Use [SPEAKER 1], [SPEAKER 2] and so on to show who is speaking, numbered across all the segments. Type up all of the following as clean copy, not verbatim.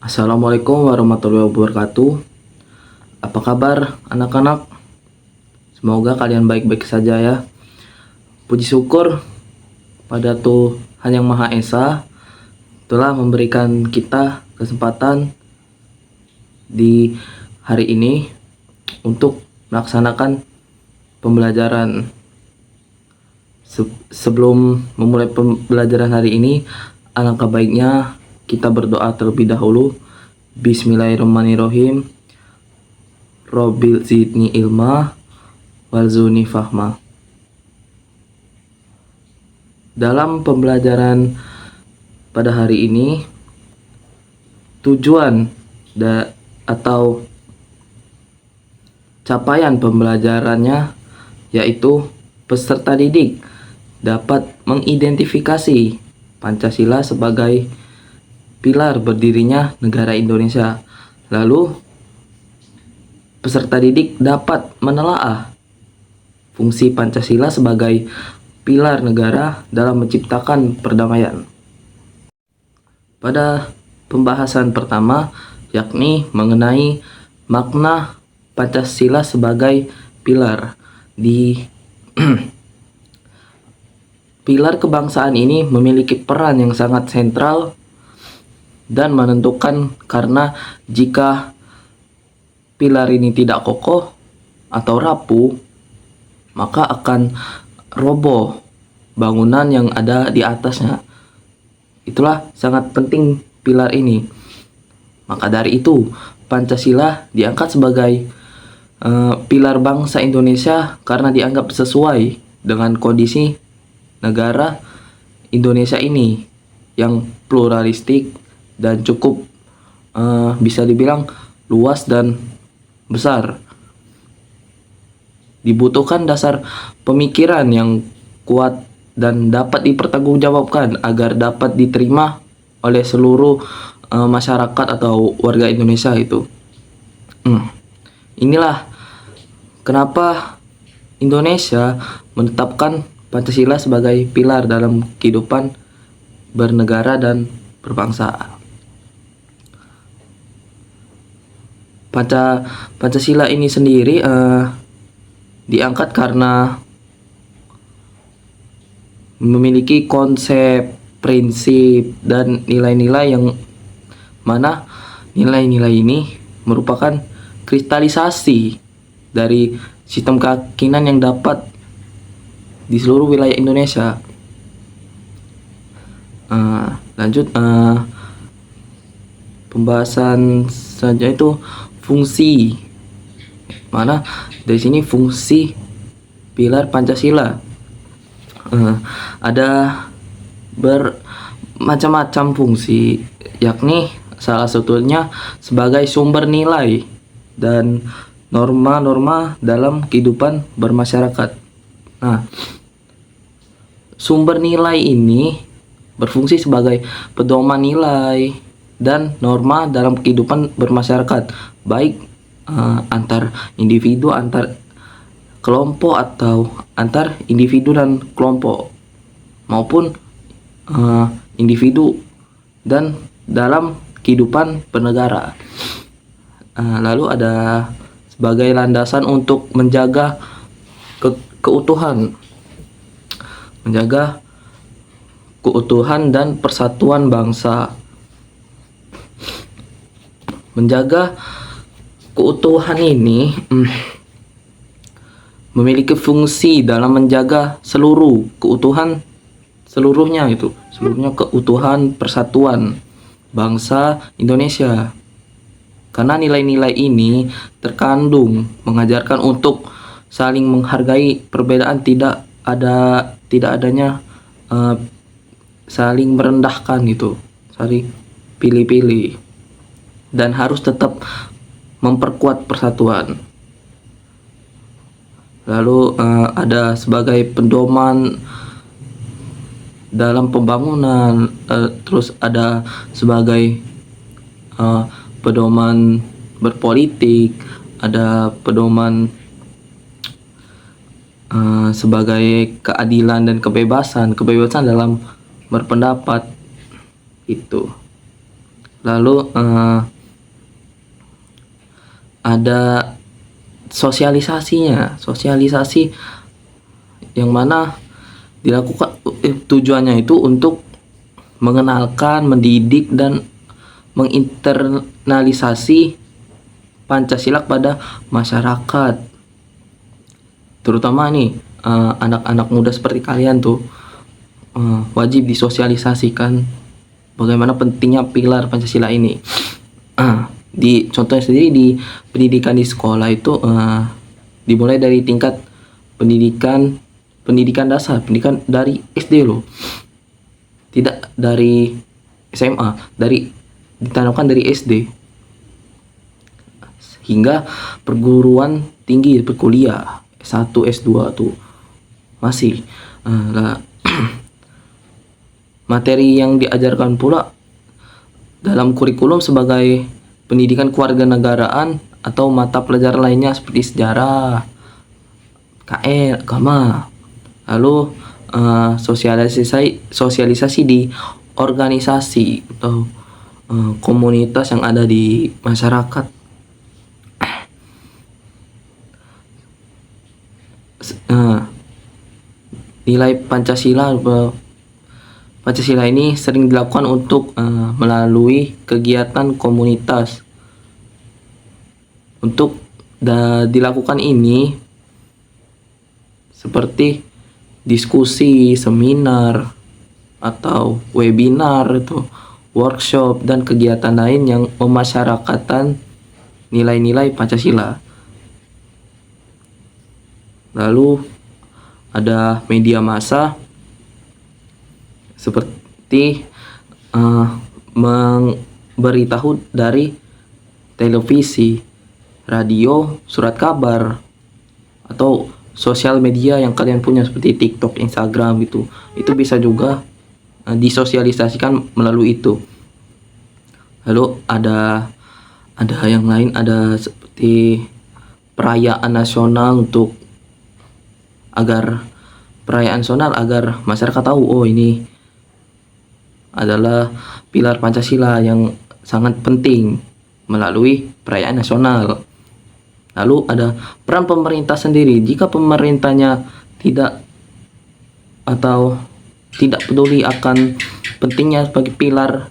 [SPEAKER 1] Assalamualaikum warahmatullahi wabarakatuh. Apa kabar anak-anak? Semoga kalian baik-baik saja ya. Puji syukur pada Tuhan Yang Maha Esa telah memberikan kita kesempatan di hari ini untuk melaksanakan pembelajaran. Sebelum memulai pembelajaran hari ini, alangkah baiknya kita berdoa terlebih dahulu. Bismillahirrahmanirrahim. Robbil zidni ilma warzuqni fahma. Dalam pembelajaran pada hari ini, tujuan atau capaian pembelajarannya yaitu peserta didik dapat mengidentifikasi Pancasila sebagai pilar berdirinya negara Indonesia. Lalu peserta didik dapat menelaah fungsi Pancasila sebagai pilar negara dalam menciptakan perdamaian. Pada pembahasan pertama, yakni mengenai makna Pancasila sebagai pilar. Pilar kebangsaan ini memiliki peran yang sangat sentral dan menentukan, karena jika pilar ini tidak kokoh atau rapuh, maka akan roboh bangunan yang ada di atasnya. Itulah sangat penting pilar ini. Maka dari itu, Pancasila diangkat sebagai pilar bangsa Indonesia karena dianggap sesuai dengan kondisi negara Indonesia ini yang pluralistik dan cukup bisa dibilang luas dan besar. Dibutuhkan dasar pemikiran yang kuat dan dapat dipertanggungjawabkan agar dapat diterima oleh seluruh masyarakat atau warga Indonesia itu. Inilah kenapa Indonesia menetapkan Pancasila sebagai pilar dalam kehidupan bernegara dan berbangsa. Pancasila ini sendiri diangkat karena memiliki konsep, prinsip, dan nilai-nilai yang mana nilai-nilai ini merupakan kristalisasi dari sistem keyakinan yang dapat di seluruh wilayah Indonesia. Lanjut, pembahasan saja itu fungsi. Mana dari sini fungsi pilar Pancasila ada bermacam-macam fungsi, yakni salah satunya sebagai sumber nilai dan norma-norma dalam kehidupan bermasyarakat. Sumber nilai ini berfungsi sebagai pedoman nilai dan norma dalam kehidupan bermasyarakat, baik antar individu, antar kelompok, atau antar individu dan kelompok, maupun individu dan dalam kehidupan bernegara. Lalu ada sebagai landasan untuk menjaga keutuhan dan persatuan bangsa. Menjaga keutuhan ini memiliki fungsi dalam menjaga keutuhan persatuan bangsa Indonesia. Karena nilai-nilai ini terkandung mengajarkan untuk saling menghargai perbedaan, tidak adanya saling merendahkan gitu, saling pilih-pilih, dan harus tetap memperkuat persatuan. Lalu ada sebagai pedoman dalam pembangunan, terus ada sebagai pedoman berpolitik, ada pedoman sebagai keadilan dan kebebasan dalam berpendapat itu. Lalu ada sosialisasi yang mana dilakukan tujuannya itu untuk mengenalkan, mendidik dan menginternalisasi Pancasila pada masyarakat, terutama nih anak-anak muda seperti kalian tuh wajib disosialisasikan bagaimana pentingnya pilar Pancasila ini. Di contohnya sendiri di pendidikan di sekolah itu dimulai dari tingkat pendidikan dasar, pendidikan dari SD loh, tidak dari SMA, ditanamkan dari SD hingga perguruan tinggi, berkuliah S1, S2 tuh masih materi yang diajarkan pula dalam kurikulum sebagai pendidikan kewarganegaraan atau mata pelajaran lainnya seperti sejarah, KN, agama. Lalu sosialisasi di organisasi atau komunitas yang ada di masyarakat. Nilai Pancasila ini sering dilakukan untuk melalui kegiatan komunitas. Untuk dilakukan ini seperti diskusi, seminar, atau webinar, itu workshop dan kegiatan lain yang memasyarakatkan nilai-nilai Pancasila. Lalu ada media massa seperti memberitahu dari televisi, radio, surat kabar, atau sosial media yang kalian punya seperti TikTok, Instagram gitu. Itu bisa juga disosialisasikan melalui itu. Lalu ada yang lain, ada seperti perayaan nasional agar masyarakat tahu, oh ini adalah pilar Pancasila yang sangat penting melalui perayaan nasional. Lalu ada peran pemerintah sendiri. Jika pemerintahnya tidak peduli akan pentingnya sebagai pilar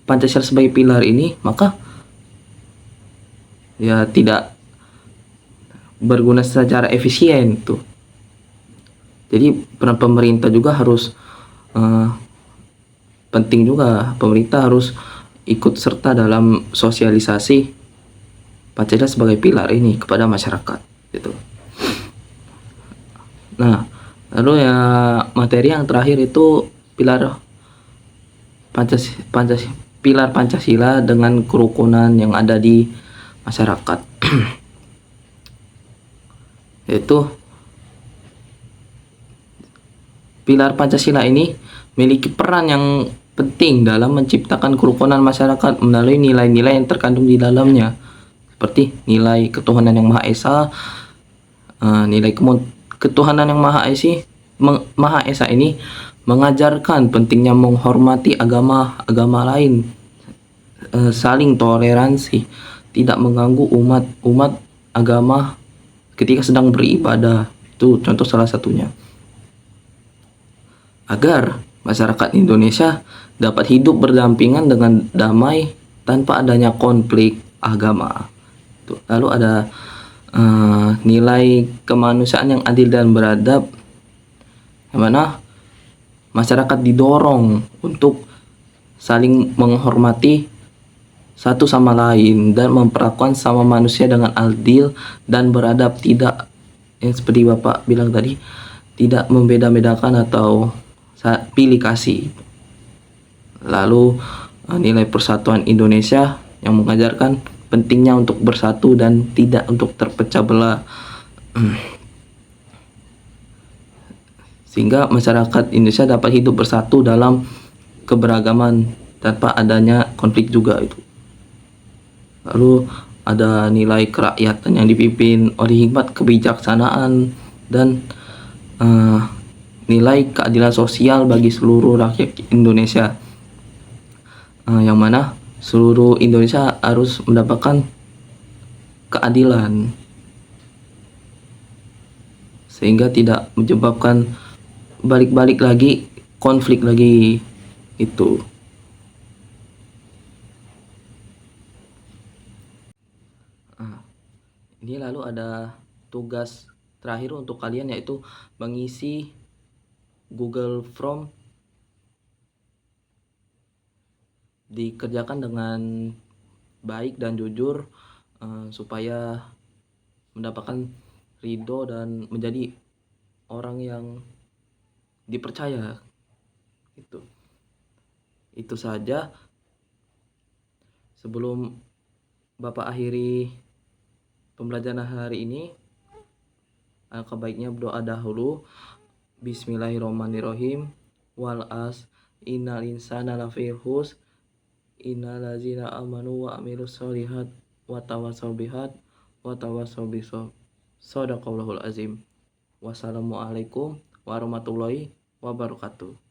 [SPEAKER 1] Pancasila sebagai pilar ini, maka ya tidak berguna secara efisien tuh. Jadi peran pemerintah juga harus penting juga. Pemerintah harus ikut serta dalam sosialisasi Pancasila sebagai pilar ini kepada masyarakat gitu. Nah, lalu ya materi yang terakhir itu pilar Pancasila dengan kerukunan yang ada di masyarakat. Yaitu pilar Pancasila ini memiliki peran yang penting dalam menciptakan kerukunan masyarakat melalui nilai-nilai yang terkandung di dalamnya, seperti nilai ketuhanan yang Maha Esa. Nilai ketuhanan yang Maha Esa ini mengajarkan pentingnya menghormati agama lain, saling toleransi, tidak mengganggu umat agama ketika sedang beribadah. Itu contoh salah satunya. Agar masyarakat Indonesia dapat hidup berdampingan dengan damai tanpa adanya konflik agama. Lalu ada nilai kemanusiaan yang adil dan beradab, yang mana masyarakat didorong untuk saling menghormati satu sama lain dan memperlakukan sama manusia dengan adil dan beradab, tidak yang seperti Bapak bilang tadi, tidak membeda-bedakan atau pilih kasih. Lalu nilai persatuan Indonesia yang mengajarkan pentingnya untuk bersatu dan tidak untuk terpecah belah, sehingga masyarakat Indonesia dapat hidup bersatu dalam keberagaman tanpa adanya konflik juga itu. Lalu ada nilai kerakyatan yang dipimpin oleh hikmat kebijaksanaan dan nilai keadilan sosial bagi seluruh rakyat Indonesia, yang mana seluruh Indonesia harus mendapatkan keadilan sehingga tidak menyebabkan balik-balik lagi konflik lagi itu. Ini lalu ada tugas terakhir untuk kalian, yaitu mengisi Google Form. Dikerjakan dengan baik dan jujur supaya mendapatkan ridho dan menjadi orang yang dipercaya. Itu saja. Sebelum Bapak akhiri pembelajaran hari ini, alangkah baiknya berdoa dahulu. Bismillahirrahmanirrahim. Wal as innal insana lafi khusr innal ladzina amanu wa amilus solihat wa tawassaw bihat wa tawassaw bisabr. Shadaqallahul azim. Wassalamualaikum warahmatullahi wabarakatuh.